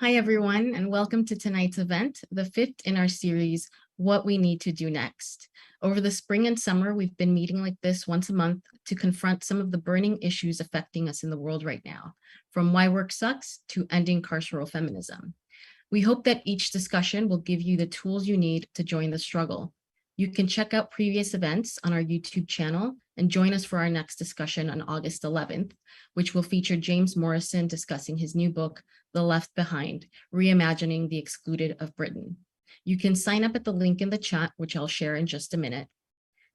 Hi, everyone, and welcome to tonight's event, the fifth in our series, What We Need to Do Next. Over the spring and summer, we've been meeting like this once a month to confront some of the burning issues affecting us in the world right now, from why work sucks to ending carceral feminism. We hope that each discussion will give you the tools you need to join the struggle. You can check out previous events on our YouTube channel and join us for our next discussion on August 11th, which will feature James Morrison discussing his new book, The Left Behind, Reimagining the Excluded of Britain. You can sign up at the link in the chat, which I'll share in just a minute.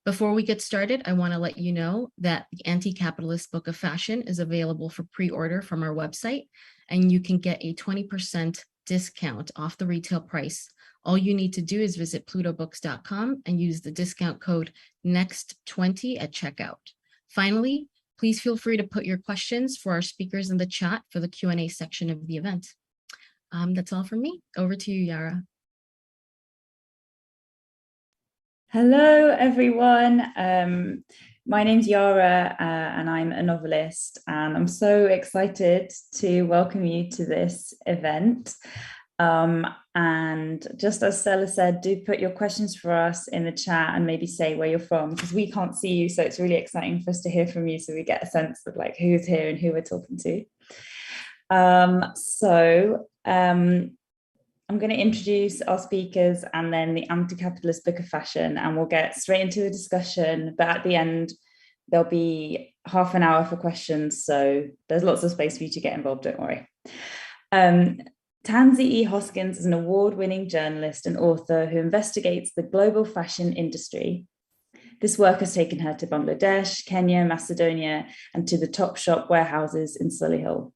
Before we get started, I want to let you know that the Anti-Capitalist Book of Fashion is available for pre-order from our website, and you can get a 20% discount off the retail price. All you need to do is visit plutobooks.com and use the discount code NEXT20 at checkout. Finally, please feel free to put your questions for our speakers in the chat for the Q&A section of the event. That's all from me. Over to you, Yara. Hello, everyone. My name's Yara, and I'm a novelist, and I'm so excited to welcome you to this event. And just as Stella said, do put your questions for us in the chat and maybe say where you're from, because we can't see you, so it's really exciting for us to hear from you, so we get a sense of like who's here and who we're talking to. I'm going to introduce our speakers and then the Anti-Capitalist Book of Fashion, and we'll get straight into the discussion. But at the end, there'll be half an hour for questions, so there's lots of space for you to get involved, don't worry. Tansy E. Hoskins is an award-winning journalist and author who investigates the global fashion industry. This work has taken her to Bangladesh, Kenya, Macedonia, and to the Topshop warehouses in Solihull.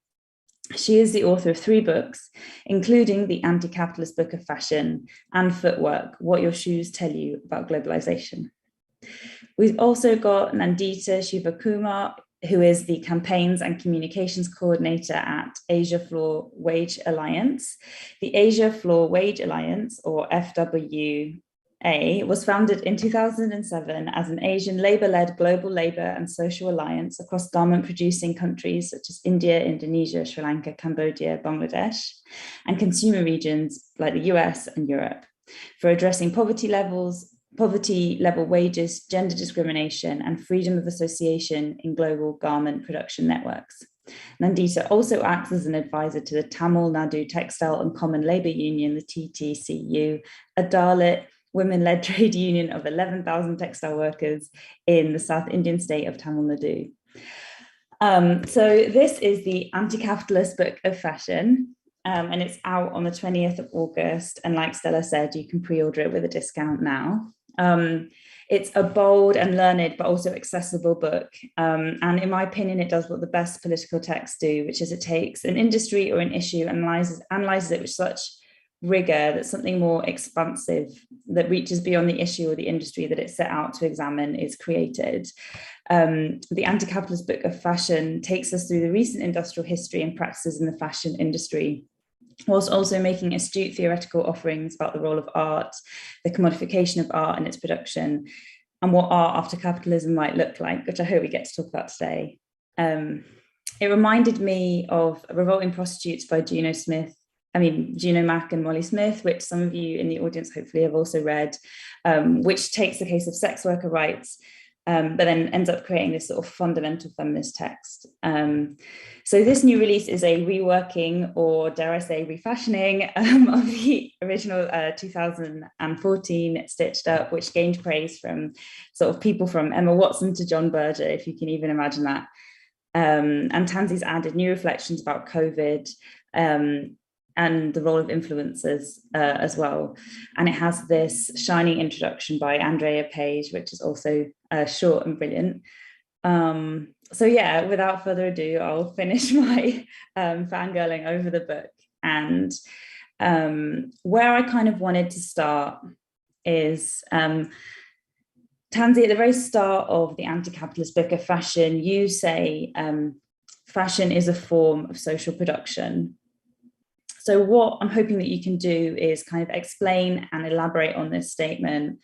She is the author of 3 books, including the Anti-Capitalist Book of Fashion and Footwork, What Your Shoes Tell You About Globalisation. We've also got Nandita Shivakumar, who is the Campaigns and Communications Coordinator at Asia Floor Wage Alliance. The Asia Floor Wage Alliance, or FWA, was founded in 2007 as an Asian labour-led global labour and social alliance across garment-producing countries such as India, Indonesia, Sri Lanka, Cambodia, Bangladesh, and consumer regions like the US and Europe, for addressing poverty level wages, gender discrimination, and freedom of association in global garment production networks. Nandita also acts as an advisor to the Tamil Nadu Textile and Common Labour Union, the TTCU, a Dalit women-led trade union of 11,000 textile workers in the South Indian state of Tamil Nadu. So this is the Anti-Capitalist Book of Fashion, and it's out on the 20th of August. And like Stella said, you can pre-order it with a discount now. It's a bold and learned, but also accessible book. And in my opinion, it does what the best political texts do, which is it takes an industry or an issue and analyzes it with such rigor that something more expansive that reaches beyond the issue or the industry that it's set out to examine is created. The Anti-Capitalist Book of Fashion takes us through the recent industrial history and practices in the fashion industry, whilst also making astute theoretical offerings about the role of art, the commodification of art and its production, and what art after capitalism might look like, which I hope we get to talk about today. It reminded me of Revolting Prostitutes by Juno Mack and Molly Smith, which some of you in the audience hopefully have also read, which takes the case of sex worker rights, but then ends up creating this sort of fundamental feminist text. So this new release is a reworking, or dare I say refashioning, of the original 2014 Stitched Up, which gained praise from sort of people from Emma Watson to John Berger, if you can even imagine that. And Tansy's added new reflections about COVID, and the role of influencers as well. And it has this shining introduction by Andrea Page, which is also short and brilliant. So yeah, without further ado, I'll finish my fangirling over the book. And where I kind of wanted to start is, Tansy, at the very start of the Anti-Capitalist Book of Fashion, you say fashion is a form of social production. So what I'm hoping that you can do is kind of explain and elaborate on this statement,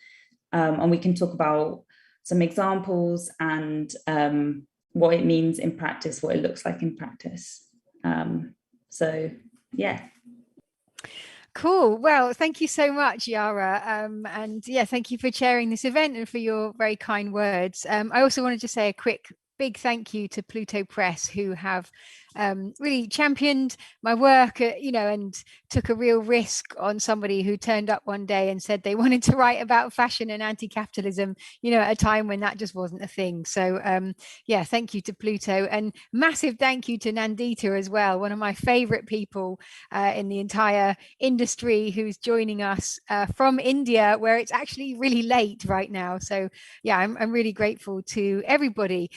and we can talk about some examples and what it means in practice, what it looks like in practice. So yeah, Cool. Well, thank you so much, Yara. And yeah, thank you for chairing this event and for your very kind words. I also wanted to say a quick big thank you to Pluto Press, who have really championed my work, and took a real risk on somebody who turned up one day and said they wanted to write about fashion and anti-capitalism, at a time when that just wasn't a thing. So yeah, thank you to Pluto, and massive thank you to Nandita as well, one of my favorite people in the entire industry, who's joining us from India, where it's actually really late right now. So yeah, I'm really grateful to everybody.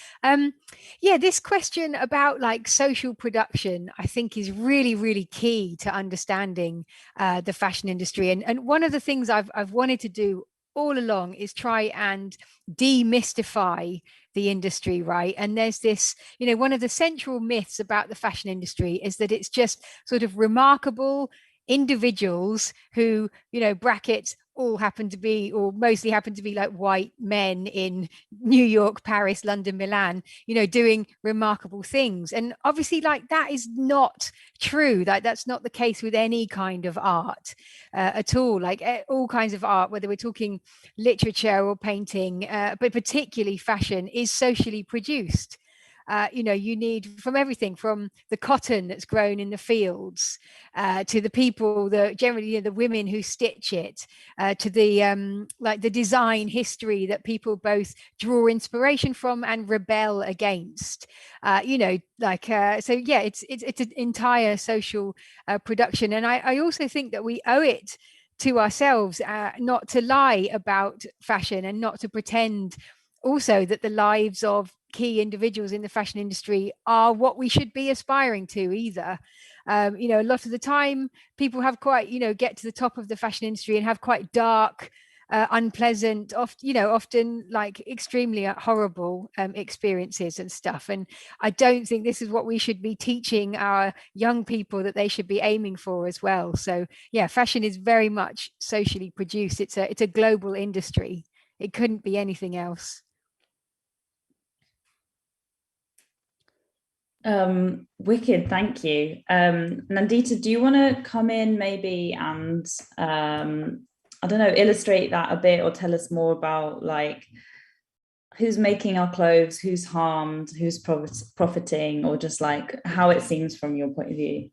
Yeah, this question about like social production, I think, is really, really key to understanding the fashion industry. And one of the things I've wanted to do all along is try and demystify the industry, right? And there's this, one of the central myths about the fashion industry is that it's just sort of remarkable individuals who, brackets, all happen to be, or mostly happen to be, like white men in New York, Paris, London, Milan, doing remarkable things. And obviously, like, that is not true. That's not the case with any kind of art at all. Like all kinds of art, whether we're talking literature or painting, but particularly fashion, is socially produced. You need from everything from the cotton that's grown in the fields to the people, generally the women who stitch it, to the like the design history that people both draw inspiration from and rebel against. So yeah, it's an entire social production, and I also think that we owe it to ourselves not to lie about fashion and not to pretend also that the lives of key individuals in the fashion industry are what we should be aspiring to either. A lot of the time people have quite, get to the top of the fashion industry and have quite dark, unpleasant, often like extremely horrible experiences and stuff. And I don't think this is what we should be teaching our young people that they should be aiming for as well. So yeah, fashion is very much socially produced. It's a global industry. It couldn't be anything else. Wicked, thank you. Nandita, do you want to come in maybe and I don't know, illustrate that a bit, or tell us more about like who's making our clothes, who's harmed, who's profiting, or just like how it seems from your point of view?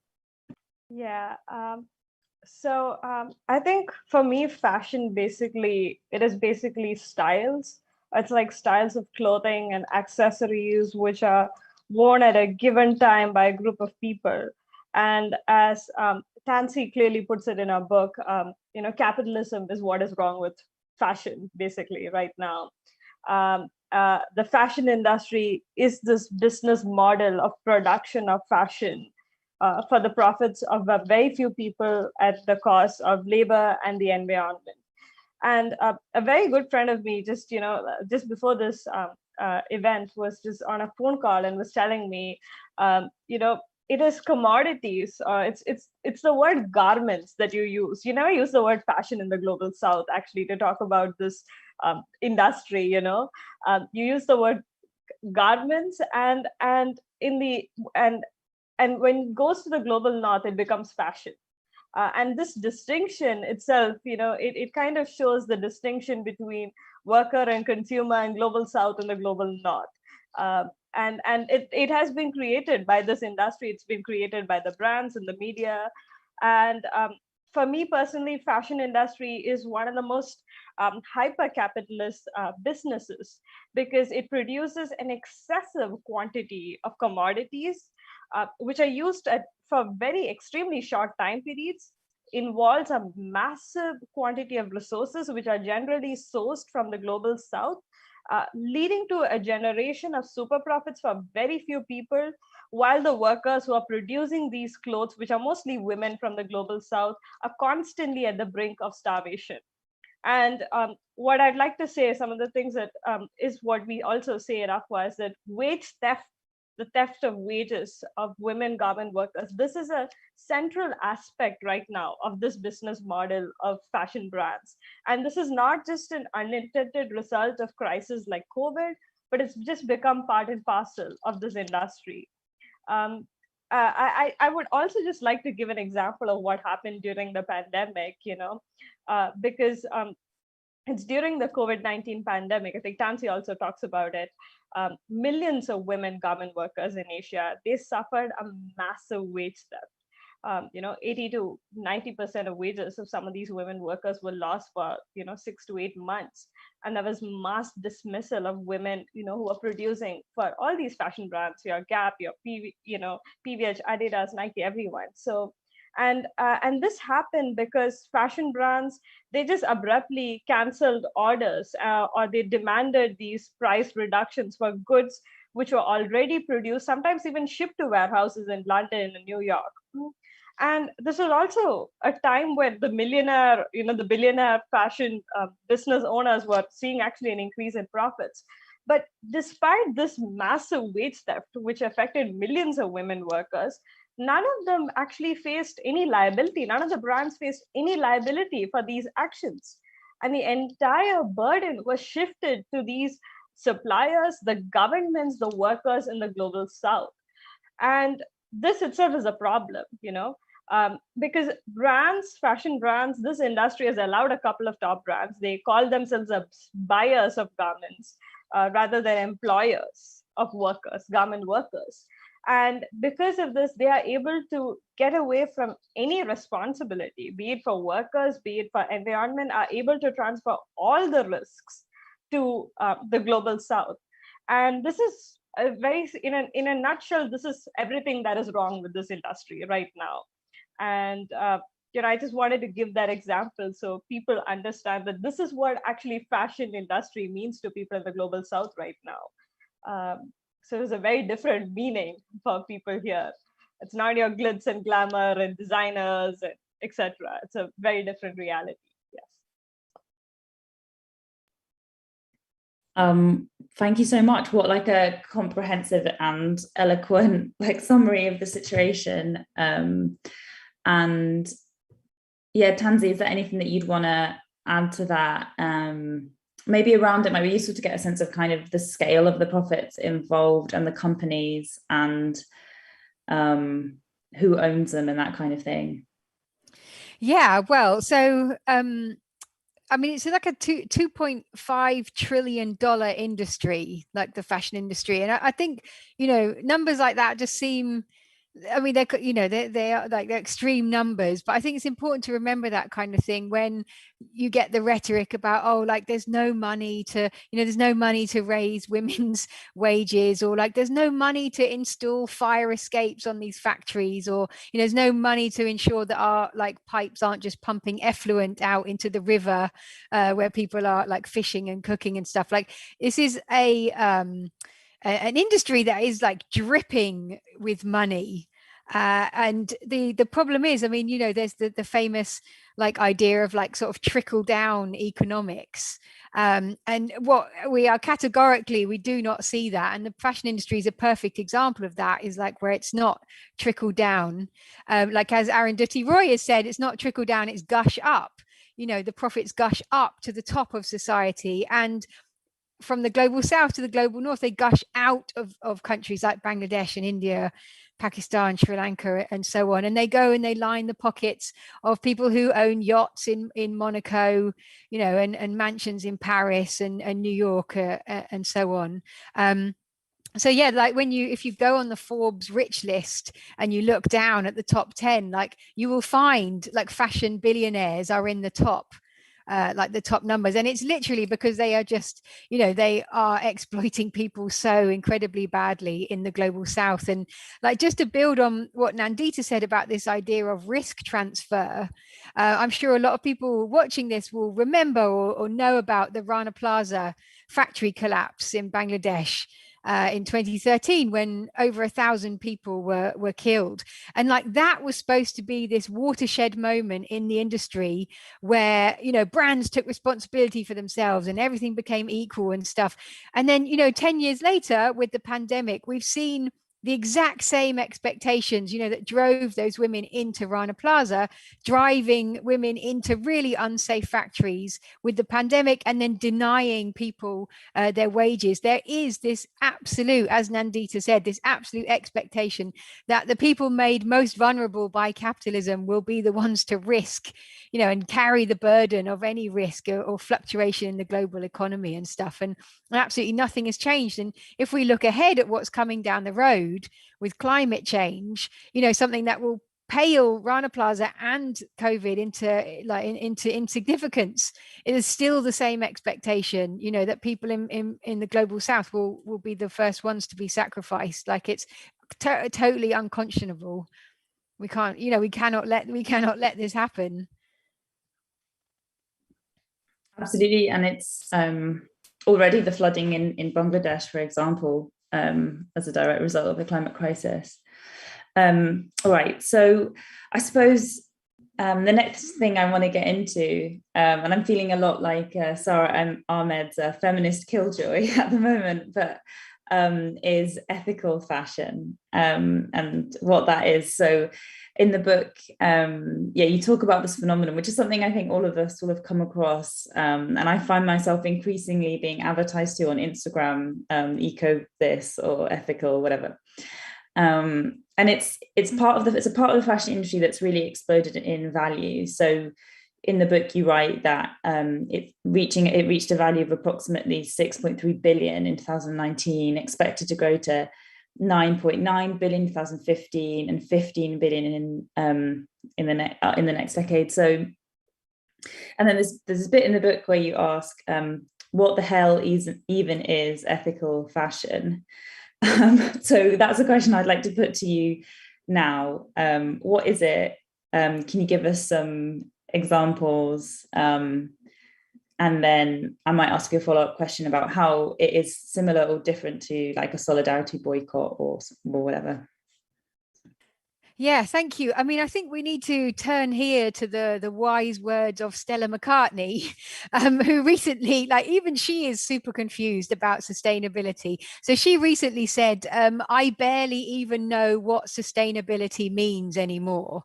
Yeah. So I think for me, fashion it is basically styles. It's like styles of clothing and accessories which are worn at a given time by a group of people. And as Tansy clearly puts it in her book, capitalism is what is wrong with fashion, basically, right now. The fashion industry is this business model of production of fashion for the profits of a very few people at the cost of labor and the environment. And a very good friend of me, just before this event, was just on a phone call and was telling me, it is commodities. It's the word garments that you use. You never use the word fashion in the global south, actually, to talk about this industry. You use the word garments, and when it goes to the global north, it becomes fashion. And this distinction itself, it kind of shows the distinction between worker and consumer and global south and the global north. And it has been created by this industry. It's been created by the brands and the media. And for me personally, fashion industry is one of the most hyper-capitalist businesses, because it produces an excessive quantity of commodities which are used for very extremely short time periods, involves a massive quantity of resources which are generally sourced from the global south, leading to a generation of super profits for very few people, while the workers who are producing these clothes, which are mostly women from the global south, are constantly at the brink of starvation. And what I'd like to say, some of the things that is what we also say at Aqua, is that wage theft, the theft of wages of women garment workers, this is a central aspect right now of this business model of fashion brands. And this is not just an unintended result of crises like COVID, but it's just become part and parcel of this industry. I would also just like to give an example of what happened during the pandemic, because it's during the COVID-19 pandemic. I think Tansy also talks about it. Millions of women garment workers in Asia, they suffered a massive wage theft. 80 to 90% of wages of some of these women workers were lost for 6 to 8 months, and there was mass dismissal of women who are producing for all these fashion brands, your Gap, your PVH, Adidas, Nike, everyone. So and this happened because fashion brands, they just abruptly canceled orders, or they demanded these price reductions for goods which were already produced, sometimes even shipped to warehouses in London and New York. And this was also a time when the billionaire fashion business owners were seeing actually an increase in profits. But despite this massive wage theft, which affected millions of women workers, none of them actually faced any liability. None of the brands faced any liability for these actions. And the entire burden was shifted to these suppliers, the governments, the workers in the global south. And this itself is a problem, because fashion brands, this industry has allowed a couple of top brands. They call themselves buyers of garments rather than employers of workers, garment workers. And because of this, they are able to get away from any responsibility, be it for workers, be it for environment, are able to transfer all the risks to the global south. And this is in a nutshell, this is everything that is wrong with this industry right now. And I just wanted to give that example so people understand that this is what actually fashion industry means to people in the global south right now. So there's a very different meaning for people here. It's not your glitz and glamour and designers and etc. It's a very different reality. Yes. Thank you so much. What a comprehensive and eloquent summary of the situation. And yeah, Tansy, is there anything that you'd want to add to that? Maybe around it might be useful to get a sense of kind of the scale of the profits involved and the companies and who owns them and that kind of thing. Yeah, well, so it's like a $2.5 trillion industry, like the fashion industry. And I think, numbers like that just seem, they are they're extreme numbers, but I think it's important to remember that kind of thing when you get the rhetoric about, there's no money to raise women's wages, or there's no money to install fire escapes on these factories, or there's no money to ensure that our pipes aren't just pumping effluent out into the river where people are fishing and cooking and stuff. This is an industry that is dripping with money. And the problem is, there's the famous idea of sort of trickle down economics. And what we are categorically, we do not see that. And the fashion industry is a perfect example of that, is where it's not trickle down. As Arundhati Roy has said, it's not trickle down, it's gush up. The profits gush up to the top of society, and from the global south to the global north, they gush out of countries like Bangladesh and India, Pakistan, Sri Lanka, and so on. And they go and they line the pockets of people who own yachts in Monaco, and mansions in Paris and New York and so on. So yeah, if you go on the Forbes rich list and you look down at the top 10, you will find fashion billionaires are in the top. The top numbers, and it's literally because they are just they are exploiting people so incredibly badly in the global south. And just to build on what Nandita said about this idea of risk transfer, I'm sure a lot of people watching this will remember or know about the Rana Plaza factory collapse in Bangladesh in 2013, when over 1,000 people were killed. And that was supposed to be this watershed moment in the industry where brands took responsibility for themselves and everything became equal and stuff. And then 10 years later, with the pandemic, we've seen the exact same expectations, that drove those women into Rana Plaza, driving women into really unsafe factories with the pandemic, and then denying people their wages. There is this absolute, as Nandita said, this absolute expectation that the people made most vulnerable by capitalism will be the ones to risk, and carry the burden of any risk or fluctuation in the global economy and stuff. And absolutely nothing has changed. And if we look ahead at what's coming down the road with climate change, something that will pale Rana Plaza and COVID into insignificance, it is still the same expectation, that people in the global south will be the first ones to be sacrificed. Like, it's totally unconscionable. We can't, we cannot let this happen. Absolutely. And it's already the flooding in Bangladesh, for example, as a direct result of the climate crisis. All right, so I suppose the next thing I want to get into, and I'm feeling a lot like Sarah and Ahmed's feminist killjoy at the moment, but is ethical fashion, and what that is. So in the book, you talk about this phenomenon, which is something I think all of us will have come across, and I find myself increasingly being advertised to on Instagram, eco this or ethical, whatever. And it's a part of the fashion industry that's really exploded in value. So in the book, you write that it reached a value of approximately 6.3 billion in 2019, expected to grow to 9.9 billion in 2015 and 15 billion in the next decade. So, and then there's this bit in the book where you ask, what the hell even is ethical fashion? So that's a question I'd like to put to you now. What is it? Can you give us some examples? And then I might ask you a follow-up question about how it is similar or different to like a solidarity boycott or whatever. Yeah, thank you. I mean, I think we need to turn here to the wise words of Stella McCartney, who recently, even she is super confused about sustainability. So she recently said, I barely even know what sustainability means anymore.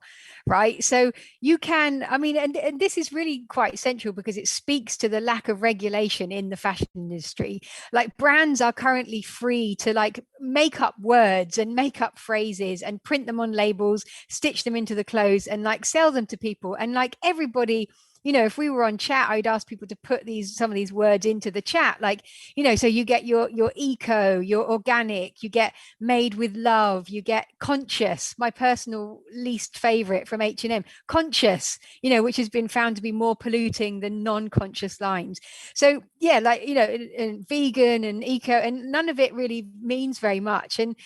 Right. So you can, and this is really quite central because it speaks to the lack of regulation in the fashion industry. Like, brands are currently free to make up words and make up phrases and print them on labels, stitch them into the clothes and sell them to people. And everybody, if we were on chat, I'd ask people to put some of these words into the chat, so you get your eco, your organic, you get made with love, you get conscious, my personal least favorite from H&M, conscious, which has been found to be more polluting than non-conscious lines. So yeah, and vegan and eco, and none of it really means very much. And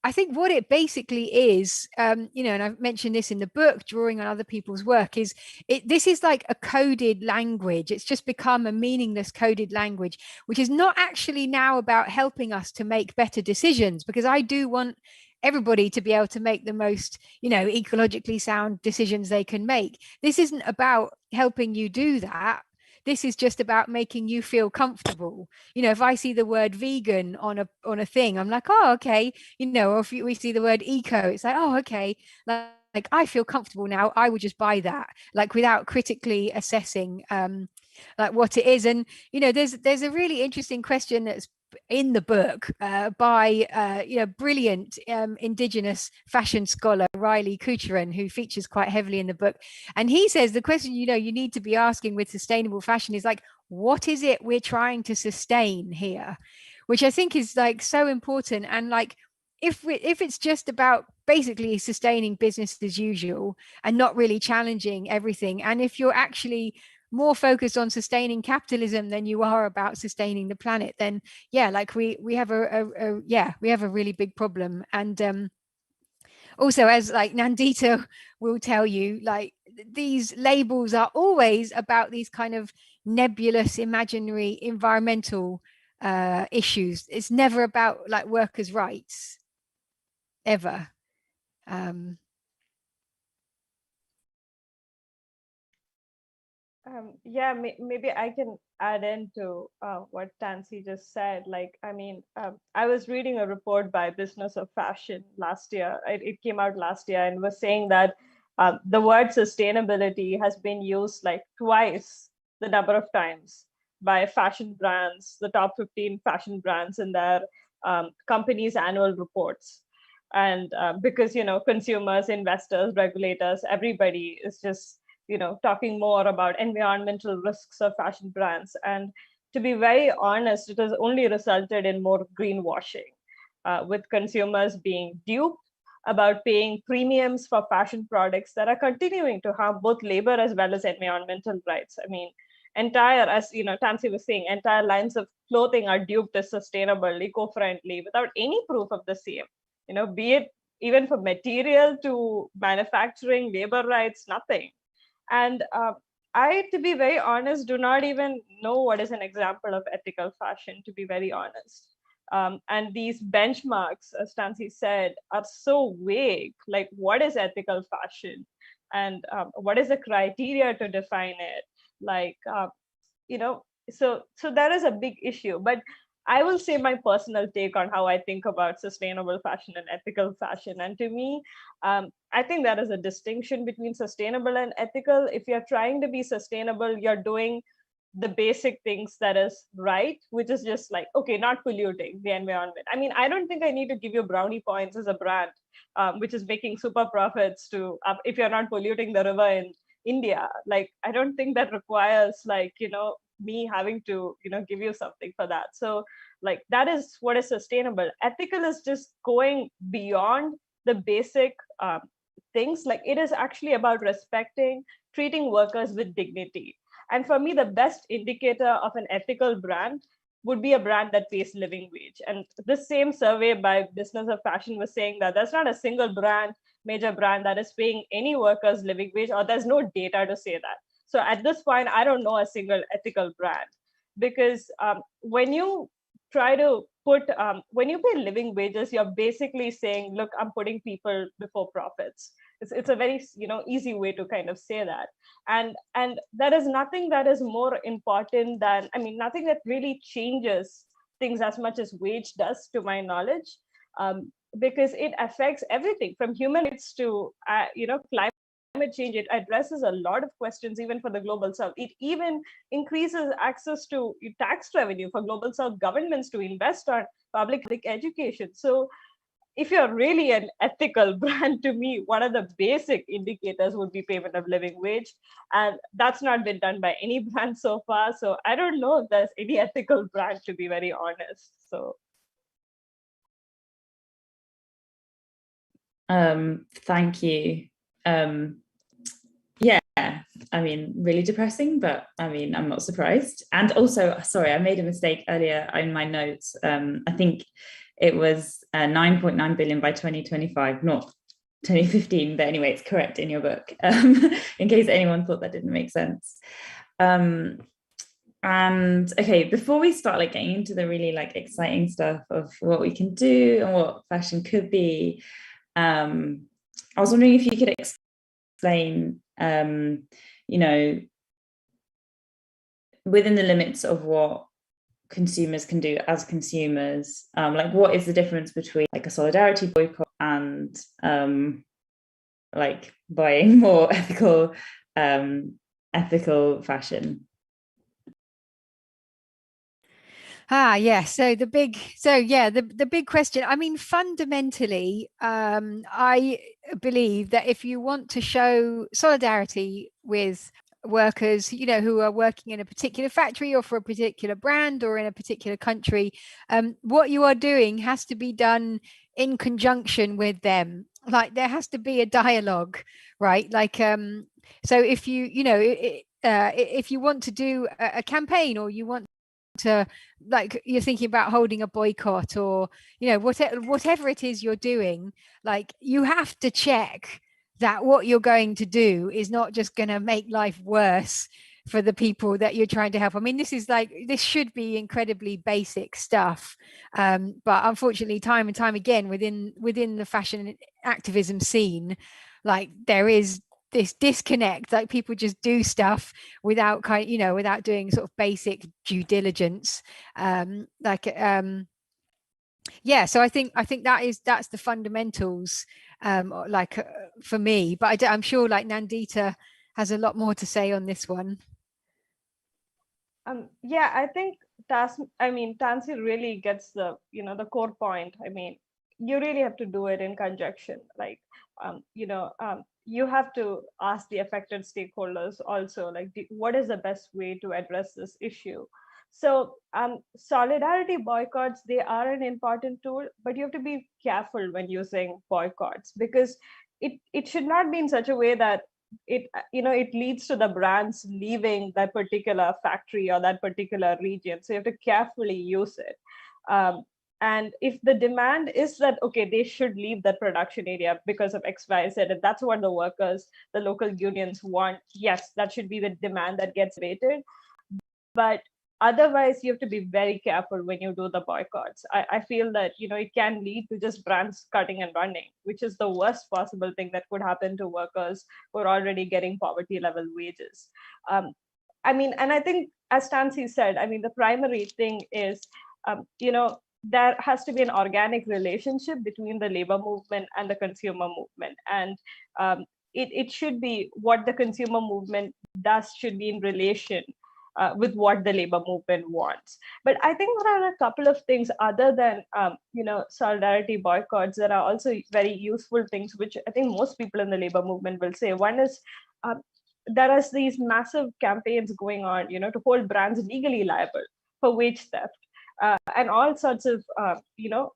I think what it basically is, and I've mentioned this in the book, drawing on other people's work, is this is like a coded language. It's just become a meaningless coded language, which is not actually now about helping us to make better decisions, because I do want everybody to be able to make the most, ecologically sound decisions they can make. This isn't about helping you do that. This is just about making you feel comfortable. If I see the word vegan on a thing, I'm like, oh, okay. Or if we see the word eco, it's like, oh, okay. Like I feel comfortable now. I would just buy that, without critically assessing what it is. And there's a really interesting question that's in the book by brilliant indigenous fashion scholar Riley Kucheran, who features quite heavily in the book. And he says the question you need to be asking with sustainable fashion is what is it we're trying to sustain here, which I think is so important. And if it's just about basically sustaining business as usual and not really challenging everything, and if you're actually more focused on sustaining capitalism than you are about sustaining the planet, then we have a really big problem. And also, as Nandita will tell you, these labels are always about these kind of nebulous imaginary environmental issues. It's never about workers' rights, ever. Yeah, maybe I can add into what Tansy just said. Like, I mean, I was reading a report by Business of Fashion last year. It came out last year and was saying that the word sustainability has been used like twice the number of times by fashion brands, the top 15 fashion brands in their companies' annual reports. And because, consumers, investors, regulators, everybody is just talking more about environmental risks of fashion brands. And to be very honest, it has only resulted in more greenwashing, with consumers being duped about paying premiums for fashion products that are continuing to harm both labor as well as environmental rights. I mean, as Tansy was saying, entire lines of clothing are duped as sustainable, eco-friendly, without any proof of the same. Be it even for material to manufacturing, labor rights, nothing. And I, to be very honest, do not even know what is an example of ethical fashion, to be very honest. And these benchmarks, as Tansy said, are so vague. Like, what is ethical fashion? And what is the criteria to define it? Like, so that is a big issue. But I will say my personal take on how I think about sustainable fashion and ethical fashion. And to me, I think there is a distinction between sustainable and ethical. If you're trying to be sustainable, you're doing the basic things that is right, which is just like, okay, not polluting the environment. I mean, I don't think I need to give you brownie points as a brand, which is making super profits to, if you're not polluting the river in India. Like, I don't think that requires like, me having to, give you something for that. So like, that is what is sustainable. Ethical is just going beyond the basic things. Like, it is actually about respecting, treating workers with dignity. And for me, the best indicator of an ethical brand would be a brand that pays living wage. And this same survey by Business of Fashion was saying that there's not a single major brand that is paying any workers living wage, or there's no data to say that. So at this point, I don't know a single ethical brand, because when you try to when you pay living wages, you're basically saying, look, I'm putting people before profits. It's a very easy way to kind of say that. And there is nothing that is more important than, I mean, nothing that really changes things as much as wage does, to my knowledge, because it affects everything from human rights to climate change. It addresses a lot of questions, even for the global south. It even increases access to tax revenue for global south governments to invest on public education. So if you're really an ethical brand, to me, one of the basic indicators would be payment of living wage. And that's not been done by any brand so far. So I don't know if there's any ethical brand, to be very honest. So thank you. Yeah, I mean, really depressing, but I mean, I'm not surprised. And also, sorry, I made a mistake earlier in my notes. I think it was 9.9 billion by 2025, not 2015, but anyway, it's correct in your book, in case anyone thought that didn't make sense. And okay, before we start like getting into the really like exciting stuff of what we can do and what fashion could be, I was wondering if you could explain, within the limits of what consumers can do as consumers, like what is the difference between like a solidarity boycott and like buying more ethical fashion? Yes. So the big question, I mean, fundamentally, I believe that if you want to show solidarity with workers, who are working in a particular factory or for a particular brand or in a particular country, what you are doing has to be done in conjunction with them. Like, there has to be a dialogue, right? Like, so if if you want to do a campaign, or you want to, like, you're thinking about holding a boycott, or whatever it is you're doing, like, you have to check that what you're going to do is not just going to make life worse for the people that you're trying to help. I mean, this should be incredibly basic stuff, but unfortunately, time and time again within the fashion activism scene, like, there is this disconnect, like people just do stuff without without doing sort of basic due diligence. Yeah, so I think that's the fundamentals, for me. But I'm sure like Nandita has a lot more to say on this one. Yeah, I think Tansy really gets the core point. I mean, you really have to do it in conjunction. Like, you have to ask the affected stakeholders also, like, what is the best way to address this issue? So, solidarity boycotts, they are an important tool, but you have to be careful when using boycotts, because it should not be in such a way that it leads to the brands leaving that particular factory or that particular region. So you have to carefully use it. And if the demand is that, okay, they should leave that production area because of X, Y, Z, and that's what the workers, the local unions want, yes, that should be the demand that gets rated. But otherwise, you have to be very careful when you do the boycotts. I feel that, it can lead to just brands cutting and running, which is the worst possible thing that could happen to workers who are already getting poverty level wages. And I think, as Tansy said, the primary thing is, there has to be an organic relationship between the labor movement and the consumer movement. And it should be what the consumer movement does should be in relation with what the labor movement wants. But I think there are a couple of things other than solidarity boycotts that are also very useful things, which I think most people in the labor movement will say. One is there is these massive campaigns going on, to hold brands legally liable for wage theft. And all sorts of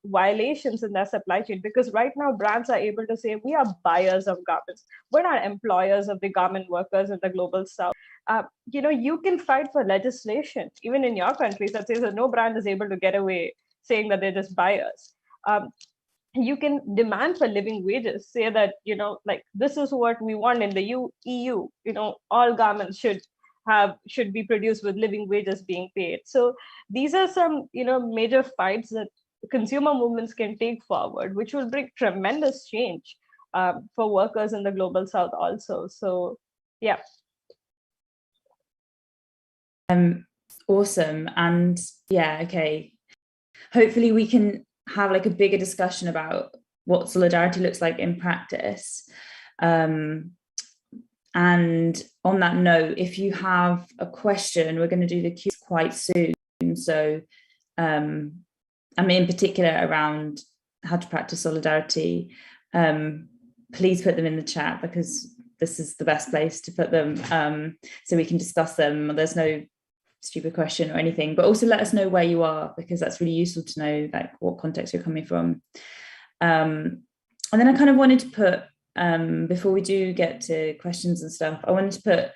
violations in their supply chain, because right now brands are able to say, we are buyers of garments, we're not employers of the garment workers in the global south. You can fight for legislation even in your countries that says that no brand is able to get away saying that they're just buyers. You can demand for living wages, say that like, this is what we want in the EU, all garments should be produced with living wages being paid. So these are some major fights that consumer movements can take forward, which will bring tremendous change for workers in the global south also. So yeah. Awesome. And yeah, okay, hopefully we can have like a bigger discussion about what solidarity looks like in practice. And on that note, if you have a question, we're going to do the Q quite soon. So in particular around how to practice solidarity, please put them in the chat, because this is the best place to put them, so we can discuss them. There's no stupid question or anything, but also let us know where you are, because that's really useful to know like what context you're coming from. And then I kind of wanted to put, before we do get to questions and stuff, I wanted to put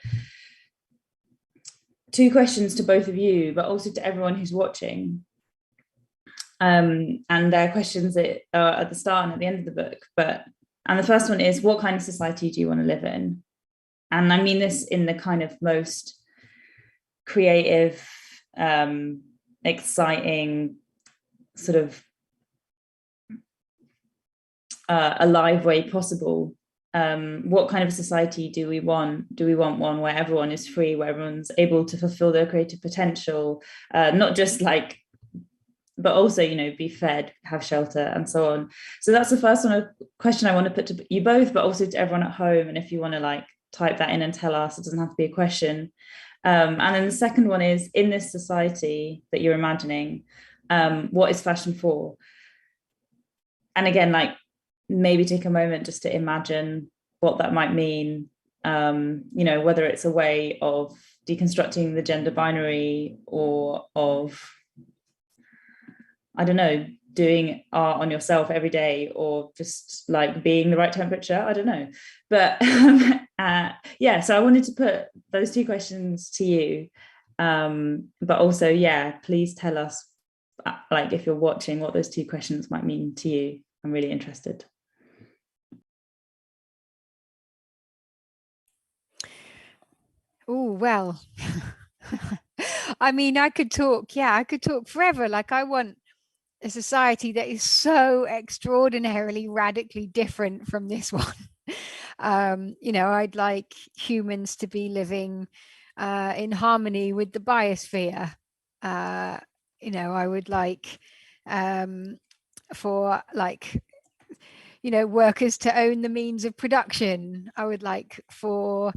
2 questions to both of you, but also to everyone who's watching. And they're questions that are at the start and at the end of the book. And the first one is, what kind of society do you want to live in? And I mean this in the kind of most creative, exciting, sort of alive way possible. What kind of society do we want? Do we want one where everyone is free, where everyone's able to fulfill their creative potential, not just like, but also, be fed, have shelter, and so on. So that's the first question I want to put to you both, but also to everyone at home. And if you want to like type that in and tell us, it doesn't have to be a question. And then the second one is, in this society that you're imagining, what is fashion for? And again, like, maybe take a moment just to imagine what that might mean, whether it's a way of deconstructing the gender binary, or of, I don't know, doing art on yourself every day, or just like being the right temperature, I don't know. But yeah, so I wanted to put those 2 questions to you, but also, yeah, please tell us, like, if you're watching, what those 2 questions might mean to you. I'm really interested. Oh, well, I could talk forever. Like, I want a society that is so extraordinarily radically different from this one. You know, I'd like humans to be living in harmony with the biosphere. You know, I would like for like, you know, workers to own the means of production. I would like for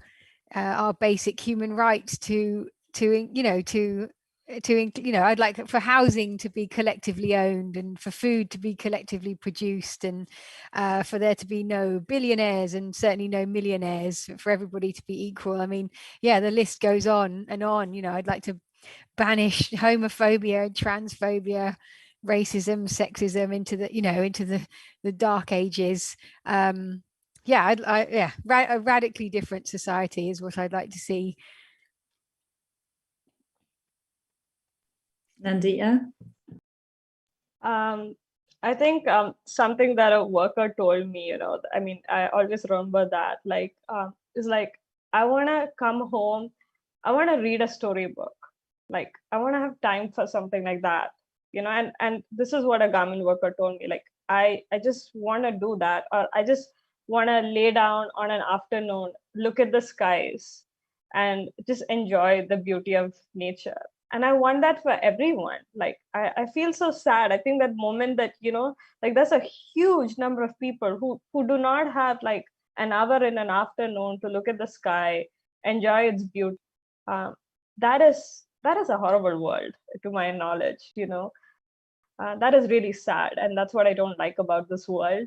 our basic human rights to you know, to you know, I'd like for housing to be collectively owned and for food to be collectively produced, and for there to be no billionaires and certainly no millionaires, for everybody to be equal. I mean, yeah, the list goes on and on. You know, I'd like to banish homophobia and transphobia, racism, sexism into the, you know, into the dark ages. Yeah, a radically different society is what I'd like to see. Nandita? I think something that a worker told me, you know, I mean, I always remember that, like, is like, I want to come home, I want to read a storybook. Like, I want to have time for something like that, you know, and this is what a garment worker told me. Like, I just want to do that, or I just want to lay down on an afternoon, look at the skies, and just enjoy the beauty of nature. And I want that for everyone. Like, I feel so sad. I think that moment that, you know, like, there's a huge number of people who do not have like an hour in an afternoon to look at the sky, enjoy its beauty. That is a horrible world, to my knowledge, you know. That is really sad, and that's what I don't like about this world.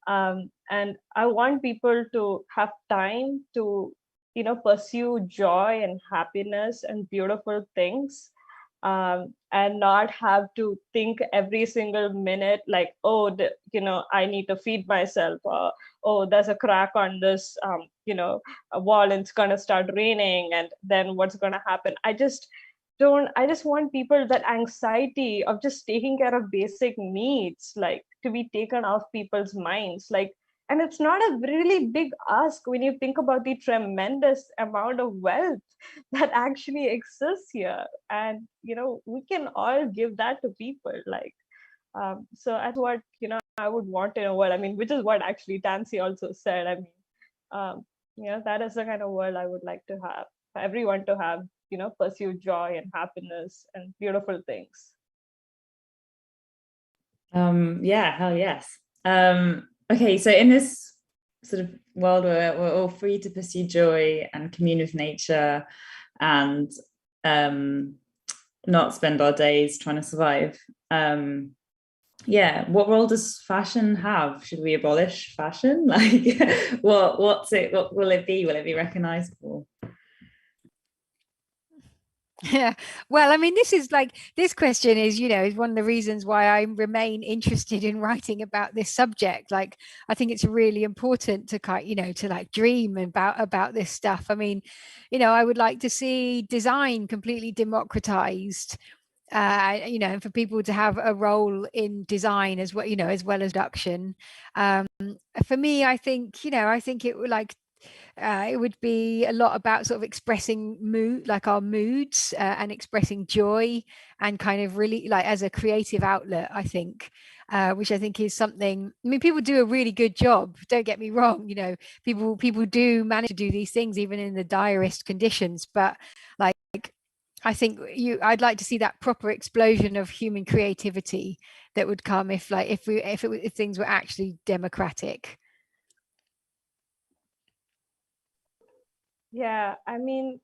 And I want people to have time to, you know, pursue joy and happiness and beautiful things, and not have to think every single minute like, oh, you know, I need to feed myself, or oh, there's a crack on this, you know, a wall and it's going to start raining, and then what's going to happen. I just want people, that anxiety of just taking care of basic needs, like, to be taken off people's minds. Like, and it's not a really big ask when you think about the tremendous amount of wealth that actually exists here. And, you know, we can all give that to people. Like, so that's what, you know, I would want in a world. I mean, which is what actually Tansy also said. I mean, you know, that is the kind of world I would like to have, for everyone to have, you know, pursue joy and happiness and beautiful things. Yeah, hell yes. Okay, so in this sort of world where we're all free to pursue joy and commune with nature and not spend our days trying to survive, yeah, what role does fashion have? Should we abolish fashion? Like, what will it be? Will it be recognizable? Yeah, well, I mean, this question is, you know, is one of the reasons why I remain interested in writing about this subject. Like, I think it's really important to you know, to like dream about this stuff. I mean, you know, I would like to see design completely democratized, you know, for people to have a role in design as well, you know, as well as production. For me, I think, you know, I think it would like, it would be a lot about sort of expressing mood, like our moods, and expressing joy, and kind of really like as a creative outlet, I think, which I think is something, I mean, people do a really good job, don't get me wrong, you know, people do manage to do these things even in the direst conditions, but like, I think I'd like to see that proper explosion of human creativity that would come if things were actually democratic. Yeah, I mean,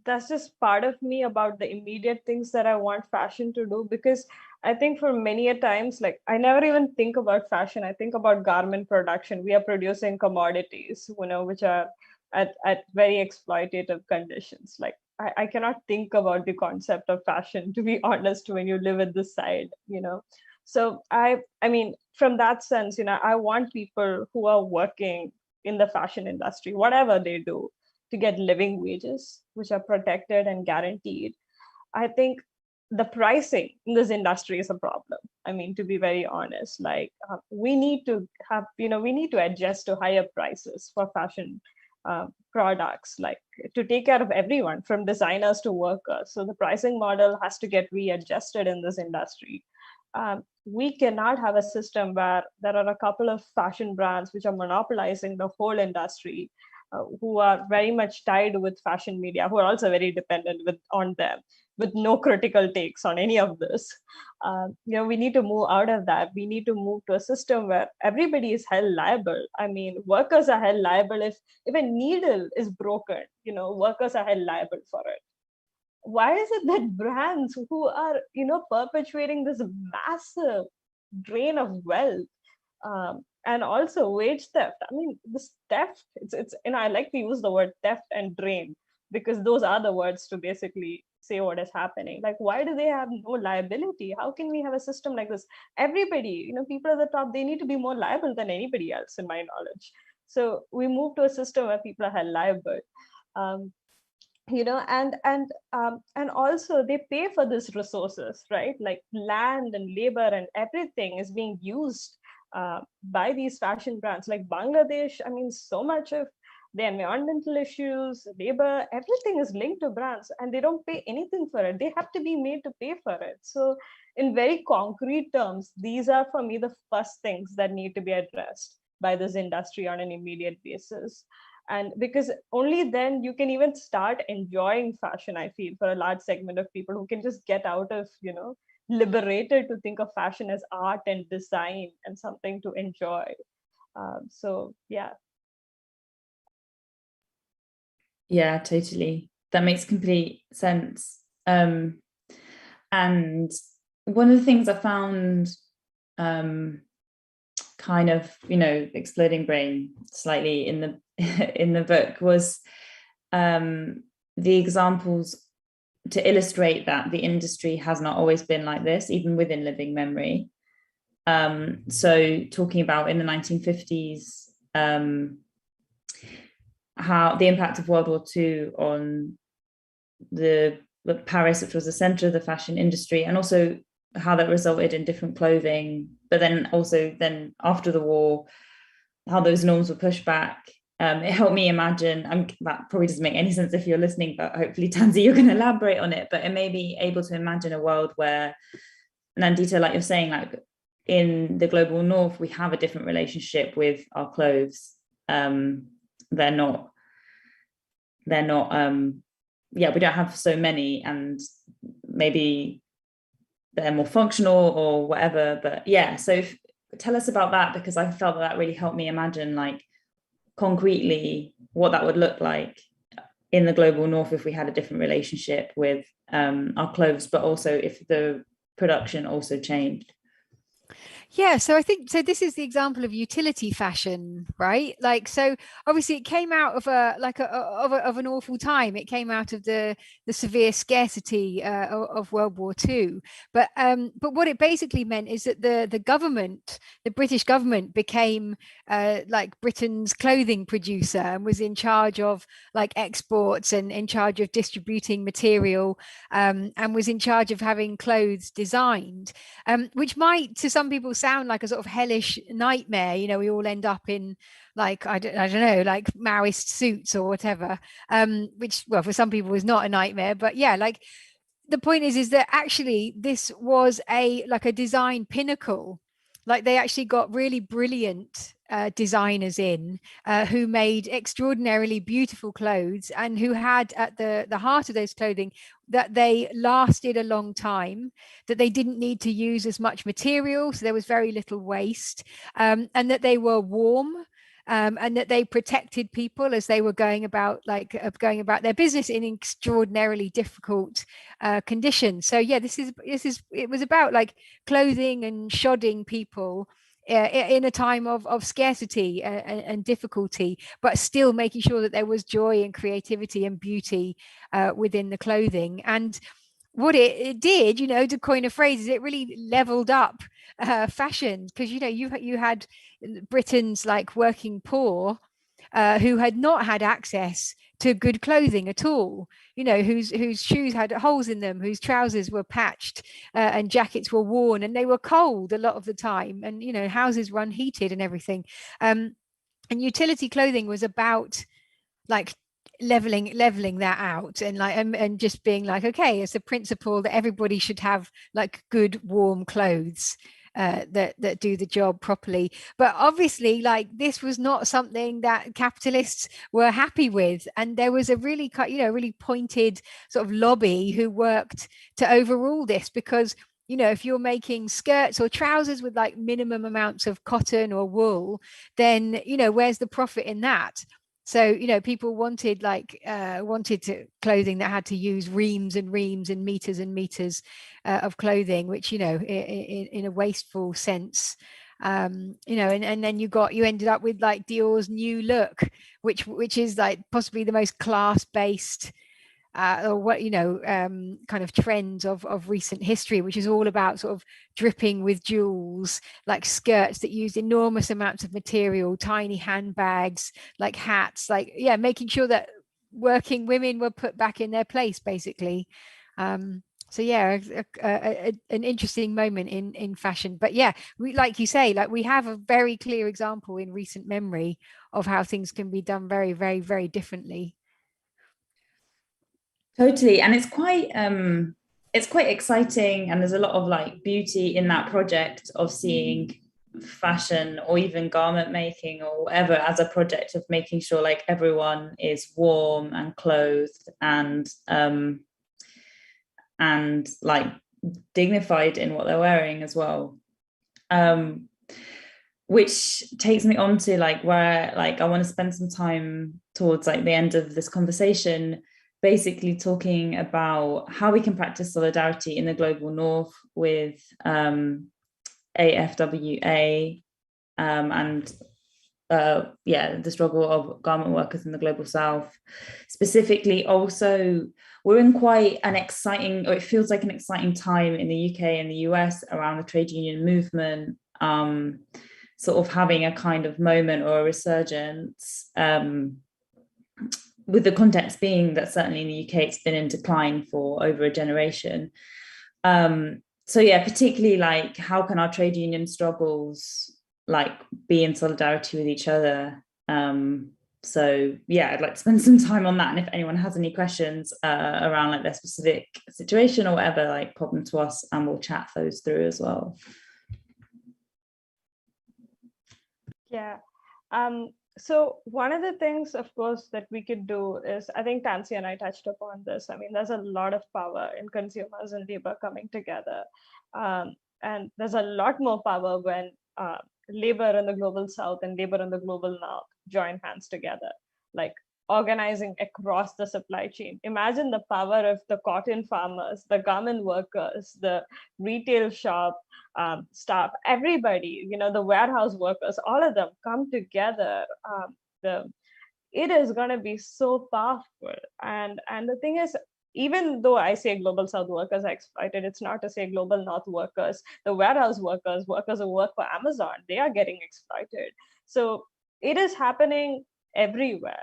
that's just part of me about the immediate things that I want fashion to do, because I think for many a times, like, I never even think about fashion. I think about garment production. We are producing commodities, you know, which are at very exploitative conditions. Like, I cannot think about the concept of fashion, to be honest, when you live at this side, you know. So I mean, from that sense, you know, I want people who are working in the fashion industry, whatever they do, to get living wages, which are protected and guaranteed. I think the pricing in this industry is a problem. I mean, to be very honest, like, we need to have, you know, we need to adjust to higher prices for fashion products, like, to take care of everyone from designers to workers. So the pricing model has to get readjusted in this industry. we cannot have a system where there are a couple of fashion brands which are monopolizing the whole industry, who are very much tied with fashion media, who are also very dependent on them, with no critical takes on any of this. We need to move out of that. We need to move to a system where everybody is held liable. I mean, workers are held liable if a needle is broken. Workers are held liable for it. Why is it that brands who are perpetuating this massive drain of wealth, and also wage theft? I mean, this theft, it's I like to use the word theft and drain, because those are the words to basically say what is happening. Like, why do they have no liability? How can we have a system like this? Everybody, people at the top, they need to be more liable than anybody else, in my knowledge. So we move to a system where people are held liable. And also they pay for these resources, right? Like land and labor and everything is being used by these fashion brands. Like Bangladesh, I mean, so much of the environmental issues, labor, everything is linked to brands, and they don't pay anything for it. They have to be made to pay for it. So in very concrete terms, these are for me the first things that need to be addressed by this industry on an immediate basis. And because only then you can even start enjoying fashion, I feel, for a large segment of people who can just get out of, liberated to think of fashion as art and design and something to enjoy. So, yeah. Yeah, totally. That makes complete sense. And one of the things I found kind of, exploding brain slightly in the in the book was the examples to illustrate that the industry has not always been like this, even within living memory. So talking about in the 1950s, how the impact of World War II on the Paris, which was the center of the fashion industry, and also how that resulted in different clothing, but then also after the war, how those norms were pushed back. It helped me imagine, that probably doesn't make any sense if you're listening, but hopefully, Tansy, you're going to elaborate on it. But it may be able to imagine a world where, Nandita, like you're saying, like in the global north, we have a different relationship with our clothes. They're not, we don't have so many, and maybe they're more functional or whatever. But yeah, so tell us about that, because I felt that really helped me imagine, like, concretely what that would look like in the global north if we had a different relationship with our clothes, but also if the production also changed. Yeah, so I think this is the example of utility fashion, right? Like, so obviously it came out of an awful time. It came out of the severe scarcity of World War II. But what it basically meant is that the government, the British government, became like Britain's clothing producer and was in charge of like exports and in charge of distributing material, and was in charge of having clothes designed, which might to some people sound like a sort of hellish nightmare. We all end up in like I don't know, like Maoist suits or whatever, which, well, for some people is not a nightmare, but yeah, like the point is that actually this was a design pinnacle. Like they actually got really brilliant designers in who made extraordinarily beautiful clothes, and who had at the heart of those clothing that they lasted a long time, that they didn't need to use as much material, so there was very little waste, and that they were warm. And that they protected people as they were going about their business in extraordinarily difficult conditions. So yeah, it was about like clothing and shodding people in a time of scarcity and difficulty, but still making sure that there was joy and creativity and beauty within the clothing. And what it did, to coin a phrase, is it really leveled up fashion, because you had Britain's like working poor who had not had access to good clothing at all, whose shoes had holes in them, whose trousers were patched and jackets were worn, and they were cold a lot of the time, and houses were unheated and everything. And utility clothing was about like leveling that out, and like and just being like, okay, it's a principle that everybody should have like good warm clothes that do the job properly. But obviously, like, this was not something that capitalists were happy with, and there was a really really pointed sort of lobby who worked to overrule this, because if you're making skirts or trousers with like minimum amounts of cotton or wool, then where's the profit in that? So people wanted clothing that had to use reams and reams and meters of clothing, which in a wasteful sense, and then you ended up with like Dior's new look, which is like possibly the most class-based or what kind of trends of recent history, which is all about sort of dripping with jewels, like skirts that used enormous amounts of material, tiny handbags, like hats, like making sure that working women were put back in their place, basically. So an interesting moment in fashion. But we, like you say, like we have a very clear example in recent memory of how things can be done very, very, very differently. Totally. And it's quite exciting, and there's a lot of like beauty in that project of seeing fashion or even garment making or whatever as a project of making sure like everyone is warm and clothed and like dignified in what they're wearing as well. Which takes me on to like where like I want to spend some time towards like the end of this conversation, basically talking about how we can practice solidarity in the global north with AFWA and the struggle of garment workers in the global south. Specifically, also, we're in quite an exciting, or it feels like an exciting time in the UK and the US around the trade union movement, sort of having a kind of moment or a resurgence, with the context being that certainly in the UK it's been in decline for over a generation. So particularly like how can our trade union struggles like be in solidarity with each other? So I'd like to spend some time on that, and if anyone has any questions around like their specific situation or whatever, like pop them to us and we'll chat those through as well. So one of the things, of course, that we could do is, I think Tansy and I touched upon this. I mean, there's a lot of power in consumers and labor coming together. And there's a lot more power when labor in the global south and labor in the global north join hands together, like organizing across the supply chain. Imagine the power of the cotton farmers, the garment workers, the retail shop staff, everybody, the warehouse workers, all of them come together. It is going to be so powerful. And the thing is, even though I say global south workers are exploited, it's not to say global north workers, the warehouse workers who work for Amazon, they are getting exploited. So it is happening everywhere,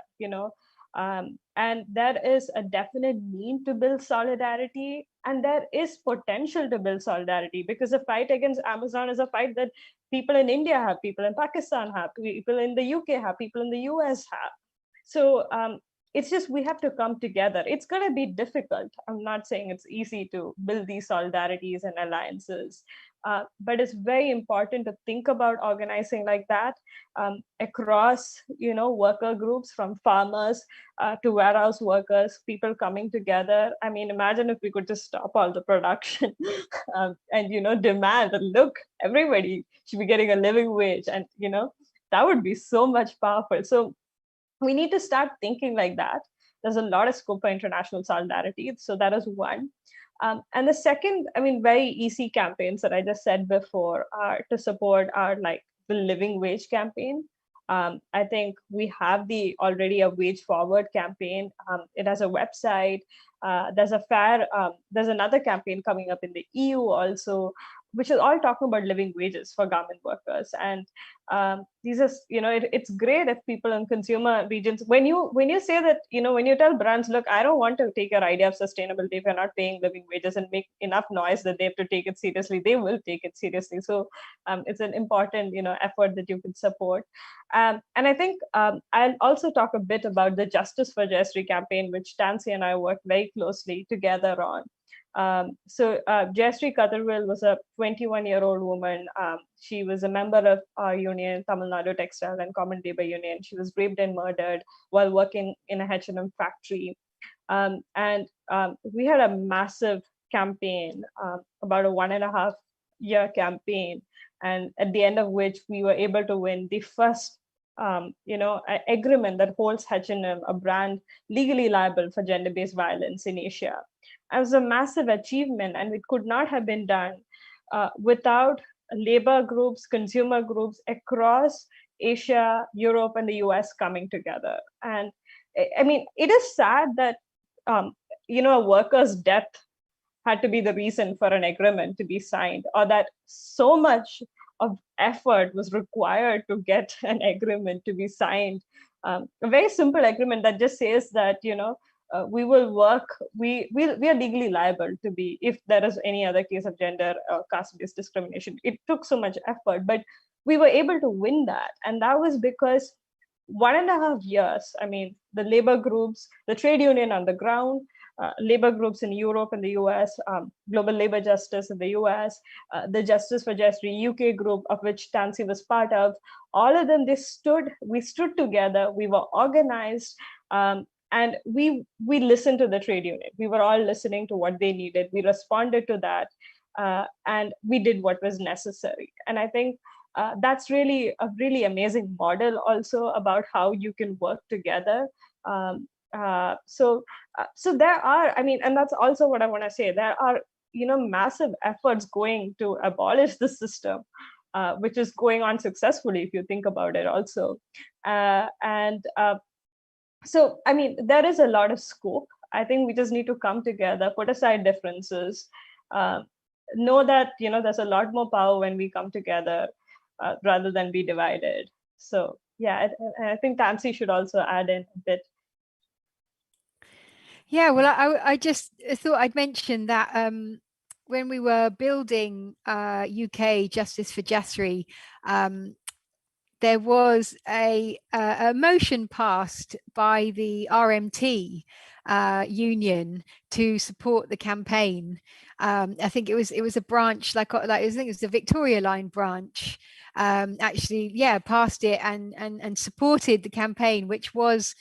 and there is a definite need to build solidarity, and there is potential to build solidarity, because the fight against Amazon is a fight that people in India have, people in Pakistan have, people in the UK have, people in the US have. So it's just, we have to come together. It's going to be difficult. I'm not saying it's easy to build these solidarities and alliances, but it's very important to think about organizing like that across, worker groups, from farmers to warehouse workers, people coming together. I mean, imagine if we could just stop all the production and, demand that, look, everybody should be getting a living wage. And, that would be so much powerful. So we need to start thinking like that. There's a lot of scope for international solidarity. So that is one. And the second, very easy campaigns that I just said before are to support our like the living wage campaign. I think we have already a wage forward campaign. It has a website. There's another campaign coming up in the EU also, which is all talking about living wages for garment workers. And these are, it's great if people in consumer regions, when you say that, when you tell brands, look, I don't want to take your idea of sustainability if you're not paying living wages, and make enough noise that they have to take it seriously, they will take it seriously. So it's an important, effort that you can support. And I think I'll also talk a bit about the Justice for Jayashree campaign, which Tansy and I worked very closely together on. So Jayashree Katharwil was a 21-year-old woman. She was a member of our union, Tamil Nadu Textile and Common Labor Union. She was raped and murdered while working in a H&M factory. And we had a massive campaign, about a 1.5-year campaign, and at the end of which we were able to win the first agreement that holds H&M, a brand, legally liable for gender-based violence in Asia. It was a massive achievement, and it could not have been done without labor groups, consumer groups across Asia, Europe, and the US coming together. And I mean, it is sad that a worker's death had to be the reason for an agreement to be signed, or that so much of effort was required to get an agreement to be signed. A very simple agreement that just says that, we will work, we are legally liable to be, if there is any other case of gender or caste-based discrimination. It took so much effort, but we were able to win that. And that was because 1.5 years, I mean, the labor groups, the trade union on the ground, labor groups in Europe and the US, Global Labor Justice in the US, the Justice for Jayashree UK group, of which Tansy was part of, all of them, we stood together, we were organized, and we listened to the trade union. We were all listening to what they needed. We responded to that, and we did what was necessary. And I think that's really a really amazing model also about how you can work together. So there are, I mean, and that's also what I want to say. There are, massive efforts going to abolish the system, which is going on successfully if you think about it also. So, I mean, there is a lot of scope. I think we just need to come together, put aside differences, know that, there's a lot more power when we come together rather than be divided. So, yeah, I think Tansy should also add in a bit. Yeah, well, I just thought I'd mention that when we were building UK Justice for Jayashree, there was a motion passed by the RMT union to support the campaign. I think it was a branch, like I think it was the Victoria Line branch, actually, yeah, passed it and supported the campaign, which was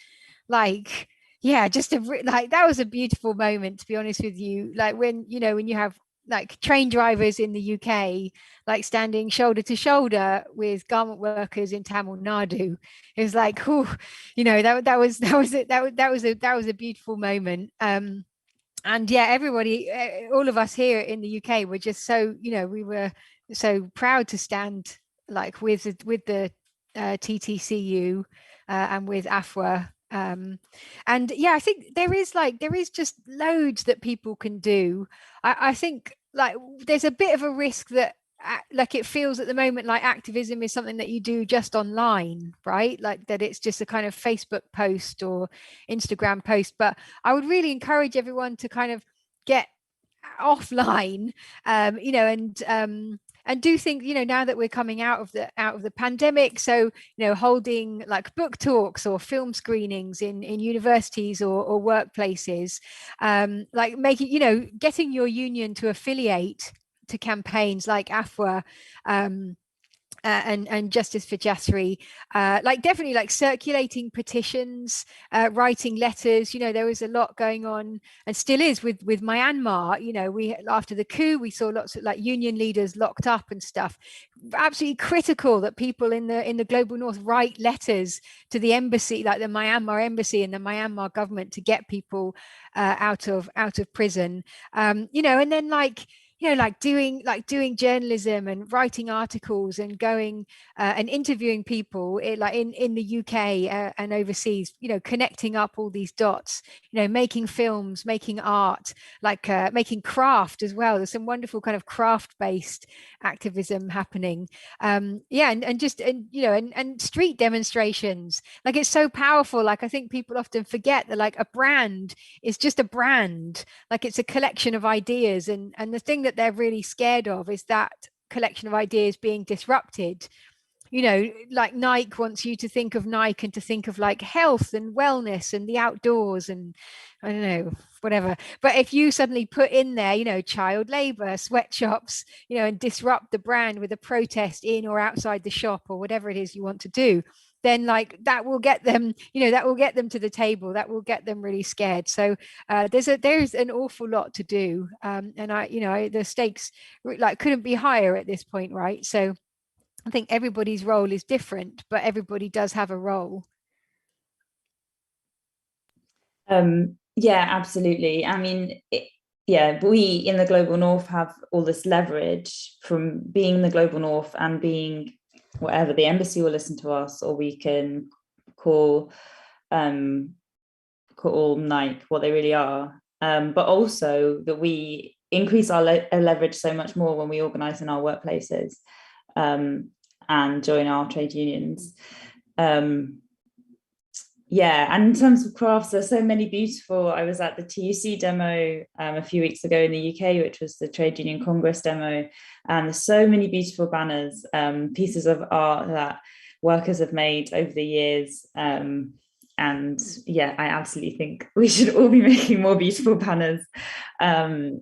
like, yeah, just that was a beautiful moment, to be honest with you. Like when you have like train drivers in the UK, like standing shoulder to shoulder with garment workers in Tamil Nadu, it was like, oh, that was a beautiful moment. And yeah, everybody, all of us here in the UK were just so, we were so proud to stand like with the TTCU and with AFWA. And yeah, I think there is just loads that people can do. I think like there's a bit of a risk that like it feels at the moment like activism is something that you do just online, right? Like that it's just a kind of Facebook post or Instagram post. But I would really encourage everyone to kind of get offline, and do think, now that we're coming out of the pandemic, so holding like book talks or film screenings in universities or workplaces, like making, getting your union to affiliate to campaigns like AFWA, and Justice for Jayashree, like definitely like circulating petitions, writing letters. There was a lot going on, and still is with Myanmar. We, after the coup, we saw lots of like union leaders locked up and stuff. Absolutely critical that people in the global north write letters to the embassy, like the Myanmar embassy and the Myanmar government, to get people out of prison. And then like, like doing journalism and writing articles and going and interviewing people like in the UK and overseas, connecting up all these dots, making films, making art, like making craft as well. There's some wonderful kind of craft based activism happening. And street demonstrations. Like, it's so powerful. Like, I think people often forget that like a brand is just a brand. Like, it's a collection of ideas, and the thing that they're really scared of is that collection of ideas being disrupted. Like Nike wants you to think of Nike and to think of like health and wellness and the outdoors and I don't know, whatever. But if you suddenly put in there, child labor, sweatshops, and disrupt the brand with a protest in or outside the shop or whatever it is you want to do, then like that will get them, that will get them to the table. That will get them really scared. So there's an awful lot to do. And the stakes like couldn't be higher at this point, right? So I think everybody's role is different, but everybody does have a role. Yeah, absolutely. I mean, we in the Global North have all this leverage from being the Global North and being whatever. The embassy will listen to us, or we can call Nike what they really are. But also that we increase our leverage so much more when we organise in our workplaces and join our trade unions. And in terms of crafts, there's so many beautiful. I was at the TUC demo a few weeks ago in the UK, which was the Trade Union Congress demo, and there's so many beautiful banners, pieces of art that workers have made over the years. I absolutely think we should all be making more beautiful banners.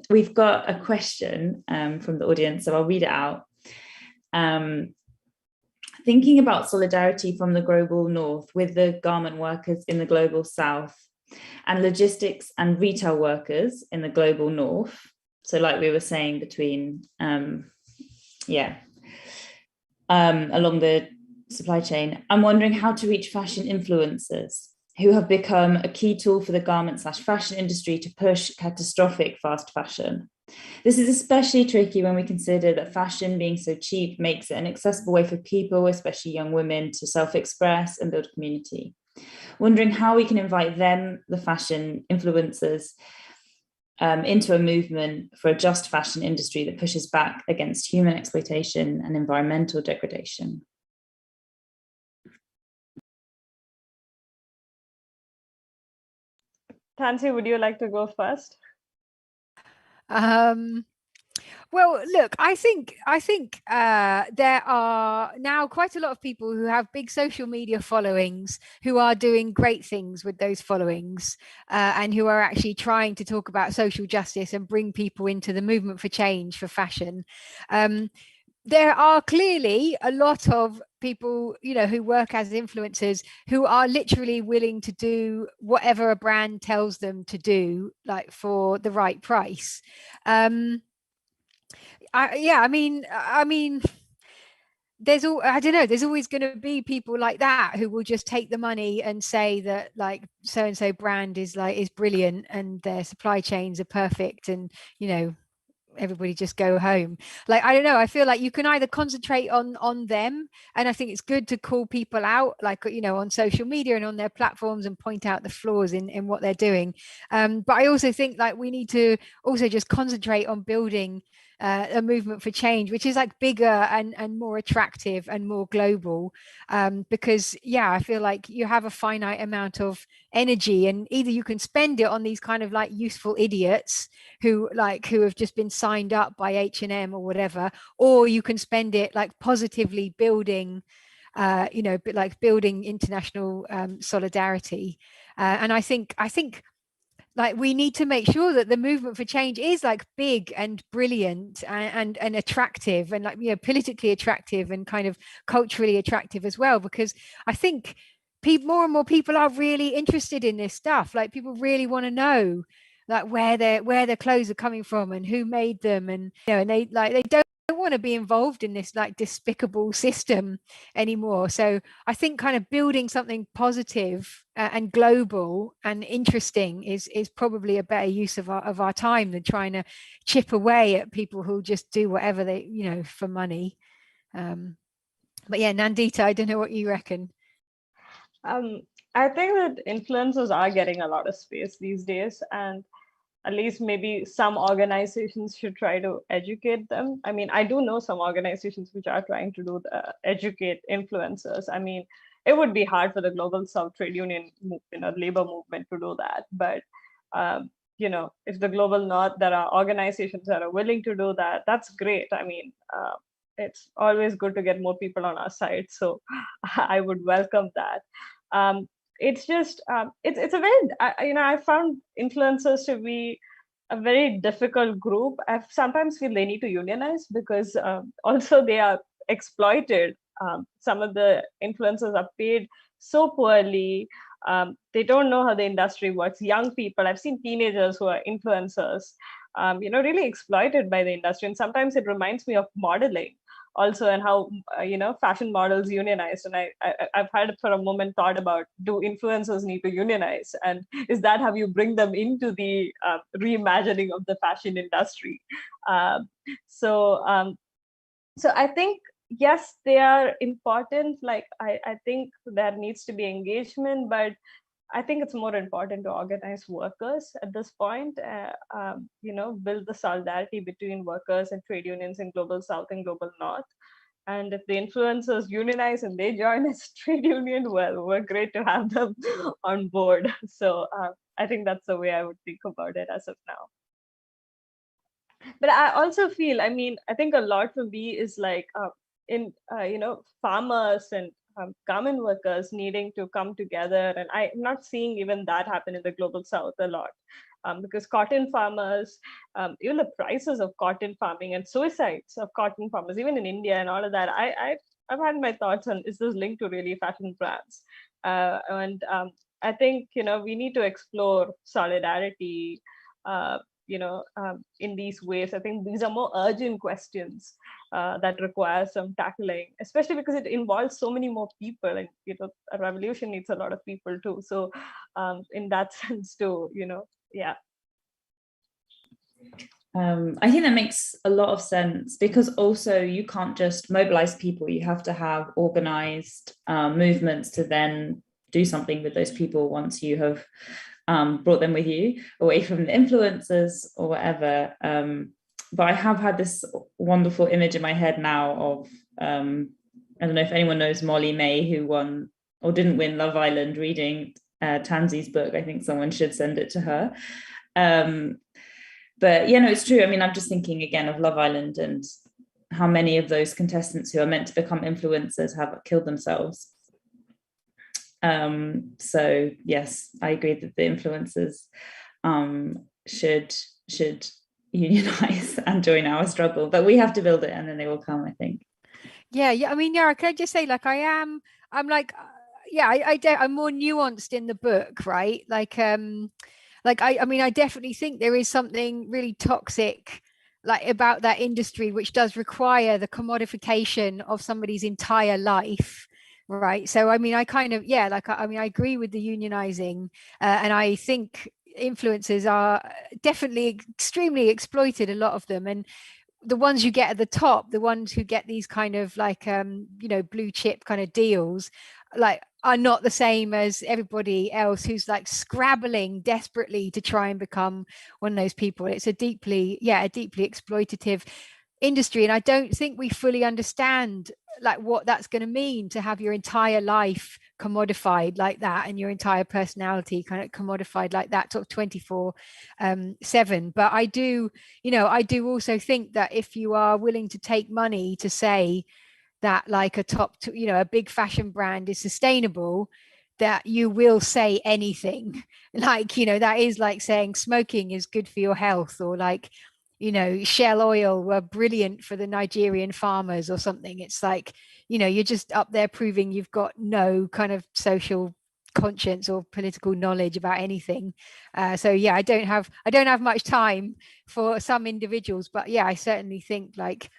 We've got a question from the audience, so I'll read it out. Thinking about solidarity from the global north with the garment workers in the global south and logistics and retail workers in the global north. So like we were saying, between, along the supply chain, I'm wondering how to reach fashion influencers who have become a key tool for the garment/fashion industry to push catastrophic fast fashion. This is especially tricky when we consider that fashion being so cheap makes it an accessible way for people, especially young women, to self-express and build community. Wondering how we can invite them, the fashion influencers, into a movement for a just fashion industry that pushes back against human exploitation and environmental degradation. Tansy, would you like to go first? Well, look, I think there are now quite a lot of people who have big social media followings who are doing great things with those followings and who are actually trying to talk about social justice and bring people into the movement for change for fashion. There are clearly a lot of people, who work as influencers who are literally willing to do whatever a brand tells them to do, like for the right price. I mean, there's always going to be people like that who will just take the money and say that like so and so brand is brilliant and their supply chains are perfect and everybody just go home. Like, I don't know, I feel like you can either concentrate on them, and I think it's good to call people out, like, on social media and on their platforms, and point out the flaws in what they're doing, but I also think like we need to also just concentrate on building a movement for change which is like bigger and more attractive and more global, because I feel like you have a finite amount of energy, and either you can spend it on these kind of like useful idiots who have just been signed up by H&M or whatever, or you can spend it like positively building building international solidarity, and I think like we need to make sure that the movement for change is like big and brilliant and attractive and like politically attractive and kind of culturally attractive as well, because I think more and more people are really interested in this stuff. Like, people really want to know like where their clothes are coming from and who made them, and and they don't want to be involved in this like despicable system anymore. So I think kind of building something positive and global and interesting is probably a better use of our time than trying to chip away at people who just do whatever they, for money. But yeah, Nandita, I don't know what you reckon. I think that influencers are getting a lot of space these days, and at least maybe some organizations should try to educate them. I mean, I do know some organizations which are trying to do educate influencers. I mean, it would be hard for the Global South trade union, labor movement to do that. But, if the Global North, there are organizations that are willing to do that, that's great. I mean, it's always good to get more people on our side. So I would welcome that. It's just it's a very I found influencers to be a very difficult group. I sometimes feel they need to unionize because also they are exploited. Some of the influencers are paid so poorly. They don't know how the industry works. Young people, I've seen teenagers who are influencers, really exploited by the industry. And sometimes it reminds me of modeling also, and how fashion models unionized. And I've had for a moment thought about, do influencers need to unionize, and is that how you bring them into the reimagining of the fashion industry? So I think yes, they are important. Like I think there needs to be engagement, but I think it's more important to organize workers at this point, build the solidarity between workers and trade unions in Global South and Global North. And if the influencers unionize and they join as a trade union, well, we're great to have them on board. So I think that's the way I would think about it as of now. But I also feel, I think a lot for me is like farmers and garment workers needing to come together. And I'm not seeing even that happen in the Global South a lot, because cotton farmers, even the prices of cotton farming and suicides of cotton farmers, even in India and all of that, I've had my thoughts on, is this linked to really fashion brands? I think, we need to explore solidarity, in these ways. I think these are more urgent questions that require some tackling, especially because it involves so many more people, and a revolution needs a lot of people too. So in that sense too, yeah. I think that makes a lot of sense, because also you can't just mobilize people, you have to have organized movements to then do something with those people once you have brought them with you away from the influencers or whatever. But I have had this wonderful image in my head now of, I don't know if anyone knows Molly May, who won or didn't win Love Island, reading Tansy's book. I think someone should send it to her. But yeah, no, it's true. I mean, I'm just thinking again of Love Island and how many of those contestants who are meant to become influencers have killed themselves. So yes, I agree that the influencers should unionize and join our struggle, but we have to build it and then they will come, I think. Yeah. I mean, Yara, can I just say, like, I'm like, I'm more nuanced in the book, right? I mean, I definitely think there is something really toxic like about that industry, which does require the commodification of somebody's entire life. Right. So, I mean, I kind of, I agree with the unionizing, and I think influencers are definitely extremely exploited, a lot of them. And the ones you get at the top, the ones who get these kind of like, blue chip kind of deals, like, are not the same as everybody else who's like scrabbling desperately to try and become one of those people. It's a deeply exploitative industry, and I don't think we fully understand like what that's going to mean to have your entire life commodified like that, and your entire personality kind of commodified like that, sort of 24/7. But I do also think that if you are willing to take money to say that like a big fashion brand is sustainable, that you will say anything. Like, that is like saying smoking is good for your health, or like, Shell oil were brilliant for the Nigerian farmers or something. It's like, you're just up there proving you've got no kind of social conscience or political knowledge about anything. So yeah, I don't have much time for some individuals, but yeah, I certainly think like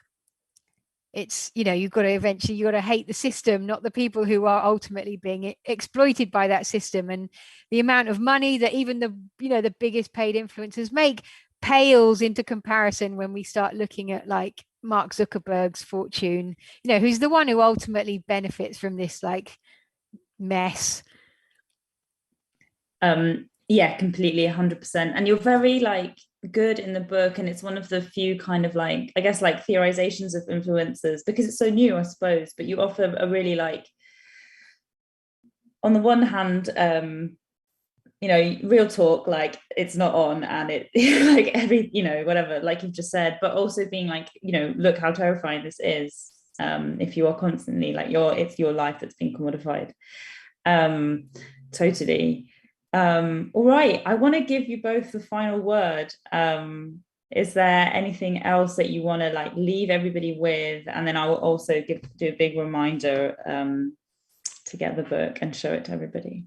it's, you know, you've got to hate the system, not the people who are ultimately being exploited by that system. And the amount of money that even the, you know, the biggest paid influencers make pales into comparison when we start looking at like Mark Zuckerberg's fortune, you know, who's the one who ultimately benefits from this like mess. Yeah, completely, 100%. And you're very like good in the book, and it's one of the few kind of like, I guess, like theorizations of influencers, because it's so new, I suppose, but you offer a really like, on the one hand, you know, real talk, like it's not on, and it like every, you know, whatever, like you've just said, but also being like, you know, look how terrifying this is, if you are constantly like it's your life that's being commodified. Totally. All right, I want to give you both the final word. Is there anything else that you want to like leave everybody with? And then I will also do a big reminder to get the book and show it to everybody.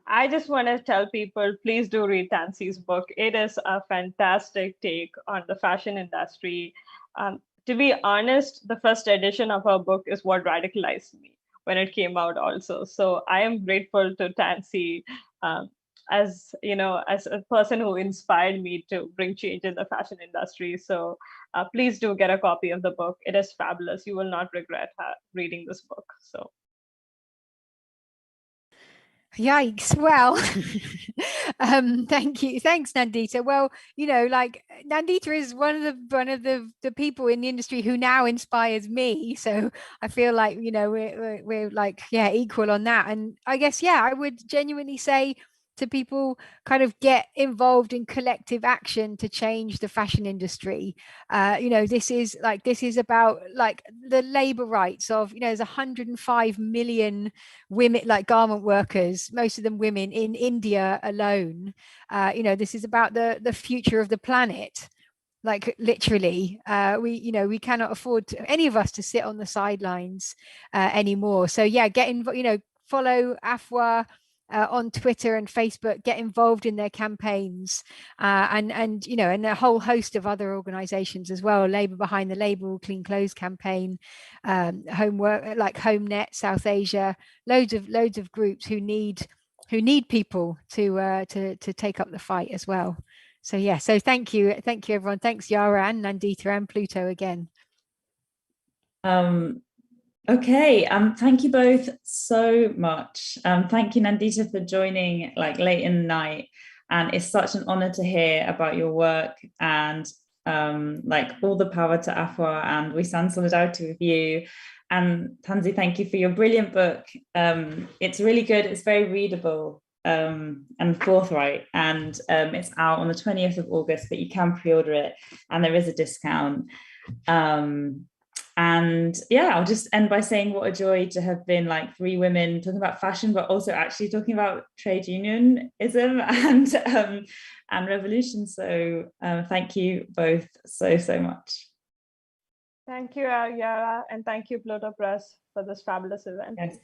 I just want to tell people, please do read Tansy's book. It is a fantastic take on the fashion industry. To be honest, the first edition of her book is what radicalized me when it came out also. So I am grateful to Tansy, as you know, as a person who inspired me to bring change in the fashion industry. So please do get a copy of the book. It is fabulous. You will not regret reading this book. So. Yikes. Well, thank you. Thanks, Nandita. Well, you know, like Nandita is one of the people in the industry who now inspires me. So I feel like, you know, we're like, yeah, equal on that. And I guess, yeah, I would genuinely say to people, kind of get involved in collective action to change the fashion industry. You know, this is about like the labor rights of, you know, there's 105 million women, like garment workers, most of them women, in India alone. You know, this is about the future of the planet. Like literally, we cannot afford any of us to sit on the sidelines anymore. So yeah, get involved, you know, follow AFWA on Twitter and Facebook, get involved in their campaigns, and you know, and a whole host of other organizations as well. Labour Behind the Label, Clean Clothes Campaign, Homework, like HomeNet, South Asia, loads of groups who need people to take up the fight as well. So yeah, so thank you everyone. Thanks Yara and Nandita and Pluto again. Okay, thank you both so much. Thank you, Nandita, for joining like late in the night. And it's such an honor to hear about your work, and like all the power to AFWA, and we stand solidarity with you. And Tansy, thank you for your brilliant book. It's really good. It's very readable and forthright, and it's out on the 20th of August, but you can pre-order it and there is a discount. And yeah, I'll just end by saying what a joy to have been like 3 women talking about fashion, but also actually talking about trade unionism and revolution. So thank you both so much. Thank you, Yara, and thank you, Pluto Press, for this fabulous event. Yes.